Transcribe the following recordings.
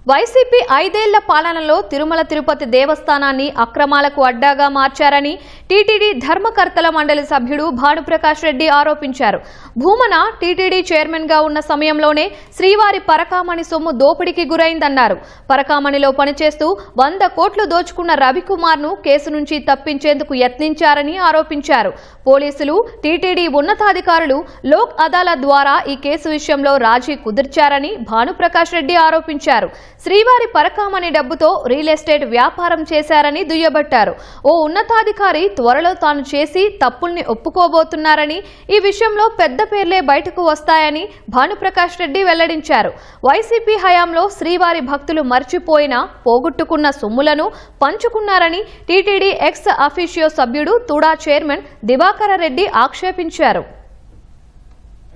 YCP 5 ఏళ్ల పాలనలో తిరుమల తిరుపతి దేవస్థానాన్ని అక్రమాలకు అడ్డాగా మార్చారని టీటీడీ ధర్మకర్తల మండలి సభ్యుడు భానుప్రకాష్ రెడ్డి ఆరోపించారు. భూమన టీటీడీ చైర్మన్ గా ఉన్న సమయంలోనే శ్రీవారి పరకామణి సొమ్ము దోపిడీకి గురైందన్నారు. పరకామణిలో పనిచేస్తూ 100 కోట్లు దోచుకున్న రవికుమార్ ను కేసు నుంచి తప్పించేందుకు యత్నించారని ఆరోపించారు. పోలీసులు, టీటీడీ ఉన్నతాధికారులు లోక్ అదాలత్ ద్వారా ఈ కేసు విషయంలో రాజీ కుదిర్చారని భానుప్రకాష్ రెడ్డి ఆరోపించారు. శ్రీవారి పరకామణి డబ్బుతో రియల్ ఎస్టేట్ వ్యాపారం చేశారని దుయ్యబట్టారు. ఓ ఉన్నతాధికారి త్వరలో తాను చేసి తప్పుల్ని ఒప్పుకోబోతున్నారని, ఈ విషయంలో పెద్ద పేర్లే బయటకు వస్తాయని భానుప్రకాష్ రెడ్డి వెల్లడించారు. వైసీపీ హయాంలో శ్రీవారి భక్తులు మర్చిపోయినా పోగొట్టుకున్న సొమ్ములను పంచుకున్నారని టీటీడీ ఎక్స్ అఫీషియో సభ్యుడు తుడా చైర్మన్ దివాకర రెడ్డి ఆక్షేపించారు.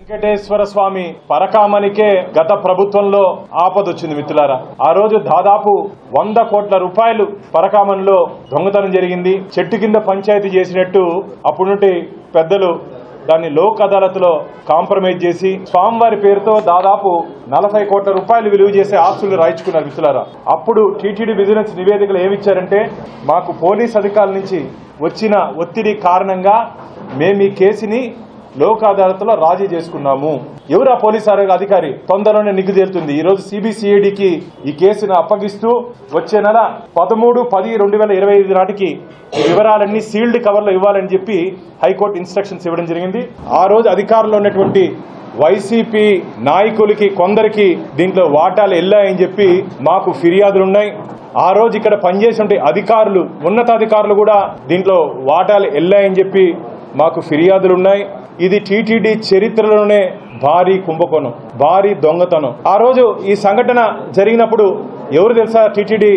వెంకటేశ్వర స్వామి పరకామణికే గత ప్రభుత్వంలో ఆపదొచ్చింది మిత్రులారా. ఆ రోజు దాదాపు 100 కోట్ల రూపాయలు పరకామణిలో దొంగతనం జరిగింది. చెట్టు కింద పంచాయతీ చేసినట్టు అప్పుడుంటే పెద్దలు దాన్ని లోక్ అదాలత్ లో కాంప్రమైజ్ చేసి స్వామివారి పేరుతో దాదాపు 40 కోట్ల రూపాయలు విలువ చేసే ఆస్తులు రాయించుకున్నారు మిత్రులారా. అప్పుడు టీటీడీ విజిలెన్స్ నివేదికలు ఏమిచ్చారంటే, మాకు పోలీస్ అధికారుల నుంచి వచ్చిన ఒత్తిడి కారణంగా మేము ఈ కేసుని లోక్ అదాలత్లో రాజీ చేసుకున్నాము. ఎవరు ఆ పోలీసు అధికారి? తొందరలోనే నిగ్గు తేలుతుంది. ఈ రోజు సిబిసిఐడికి ఈ కేసును అప్పగిస్తూ వచ్చే నెల 13/10/2025 నాటికి వివరాలన్నీ సీల్డ్ కవర్లో ఇవ్వాలని చెప్పి హైకోర్టు ఇన్స్ట్రక్షన్స్ ఇవ్వడం జరిగింది. ఆ రోజు అధికారంలో ఉన్నటువంటి వైసీపీ నాయకులకి కొందరికి దీంట్లో వాటాలు వెళ్ళాయని చెప్పి మాకు ఫిర్యాదులున్నాయి. ఆ రోజు ఇక్కడ పనిచేసే అధికారులు, ఉన్నతాధికారులు కూడా దీంట్లో వాటాలు వెళ్ళాయని చెప్పి మాకు ఫిర్యాదులున్నాయి. ఇది టీటీడీ చరిత్రలోనే భారీ కుంభకోణం, భారీ దొంగతనం. ఆ రోజు ఈ సంఘటన జరిగినప్పుడు ఎవరు తెలుసా? టీటీడీ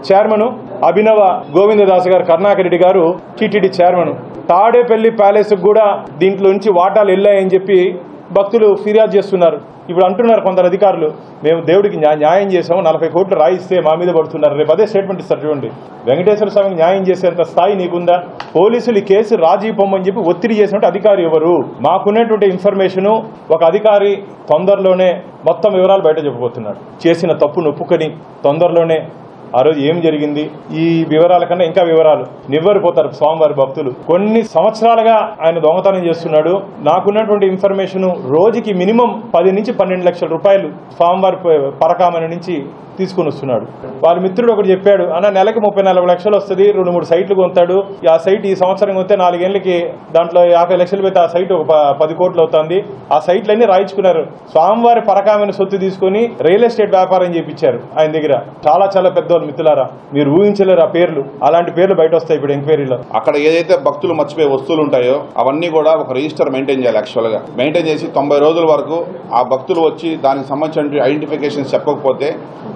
చైర్మన్ అభినవ గోవిందదాస్ గారు, కరుణాకర్ రెడ్డి గారు టీటీడీ చైర్మన్. తాడేపల్లి ప్యాలెస్ కూడా దీంట్లో నుంచి వాటాలు వెళ్ళాయని చెప్పి భక్తులు ఫిర్యాదు చేస్తున్నారు. ఇప్పుడు అంటున్నారు కొందరు అధికారులు, మేము దేవుడికి న్యాయం చేసాము, 40 కోట్లు రాయిస్తే మా మీద పడుతున్నారు. రేపు అదే స్టేట్మెంట్ ఇస్తారు చూడండి. వెంకటేశ్వర స్వామికి న్యాయం చేసేంత స్థాయి నీకుందా? పోలీసులు ఈ కేసు రాజీ పొమ్మని చెప్పి ఒత్తిడి చేసినట్టు అధికారి ఎవరు? మాకున్నటువంటి ఇన్ఫర్మేషన్, ఒక అధికారి తొందరలోనే మొత్తం వివరాలు బయట చెప్పబోతున్నాడు. చేసిన తప్పును ఒప్పుకొని తొందరలోనే ఆ రోజు ఏం జరిగింది, ఈ వివరాల కన్నా ఇంకా వివరాలు నివ్వరిపోతారు స్వామివారి భక్తులు. కొన్ని సంవత్సరాలుగా ఆయన దొంగతనం చేస్తున్నాడు. నాకున్నటువంటి ఇన్ఫర్మేషన్, రోజుకి మినిమం 10 నుంచి 12 లక్షల రూపాయలు స్వామివారి పరకామణి నుంచి తీసుకుని వస్తున్నాడు. వాళ్ళ మిత్రుడు ఒకటి చెప్పాడు, అన్న నెలకి 34 లక్షలు వస్తుంది, 2-3 సైట్లు కొంటాడు. ఆ సైట్ ఈ సంవత్సరం కొంటే 4 ఏళ్ళకి దాంట్లో 50 లక్షలు పెడితే ఆ సైట్ ఒక 10 కోట్లు అవుతుంది. ఆ సైట్లన్నీ రాయించుకున్నారు. స్వామివారి పరకామణి సొత్తు తీసుకుని రియల్ ఎస్టేట్ వ్యాపారం చేయించారు ఆయన దగ్గర. చాలా చాలా పెద్దవాళ్ళు మిత్రులారా, మీరు ఊహించలేరు ఆ పేర్లు. అలాంటి పేర్లు బయట వస్తాయి ఇప్పుడు ఎంక్వైరీలో. అక్కడ ఏదైతే భక్తులు మర్చిపోయే వస్తువులు ఉంటాయో అవన్నీ కూడా ఒక రిజిస్టర్ మెయింటైన్ చేయాలి. యాక్చువల్ గా మెయింటైన్ చేసి 90 రోజుల వరకు ఆ భక్తులు వచ్చి దానికి సంబంధించిన ఐడెంటిఫికేషన్స్ చెప్పకపోతే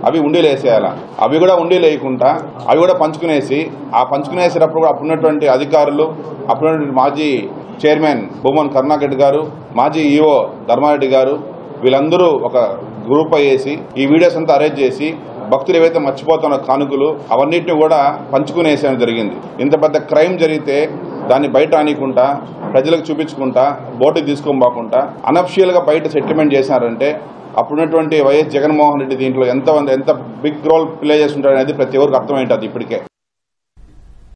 అవి ఉండేలేసేయాలి. అవి కూడా ఉండేలేయకుండా అవి కూడా పంచుకునేసి, ఆ పంచుకునేసేటప్పుడు కూడా అప్పుడున్నటువంటి అధికారులు, అప్పుడున్నటువంటి మాజీ చైర్మన్ భూమన్ కరుణాకర్ రెడ్డి గారు, మాజీ ఈఓ ధర్మారెడ్డి గారు, వీళ్ళందరూ ఒక గ్రూప్ అయ్యేసి ఈ వీడియోస్ అంతా అరేంజ్ చేసి భక్తులు ఏవైతే మర్చిపోతున్న కానుకలు అవన్నిటిని కూడా పంచుకునేసేయడం జరిగింది. ఇంత పెద్ద క్రైమ్ జరిగితే దాన్ని బయట ఆనికుంటా, ప్రజలకు చూపించుకుంటా, బోర్డుకి తీసుకొని పోకుండా అనఫిషియల్ గా బయట సెటిల్మెంట్ చేశారంటే అప్పుడున్నటువంటి వైఎస్ జగన్మోహన్ రెడ్డి దీంట్లో ఎంత బిగ్ రోల్ ప్లే చేస్తుంటాడు అనేది ప్రతి ఒక్కరికి అర్థమైంటుంది ఇప్పటికే.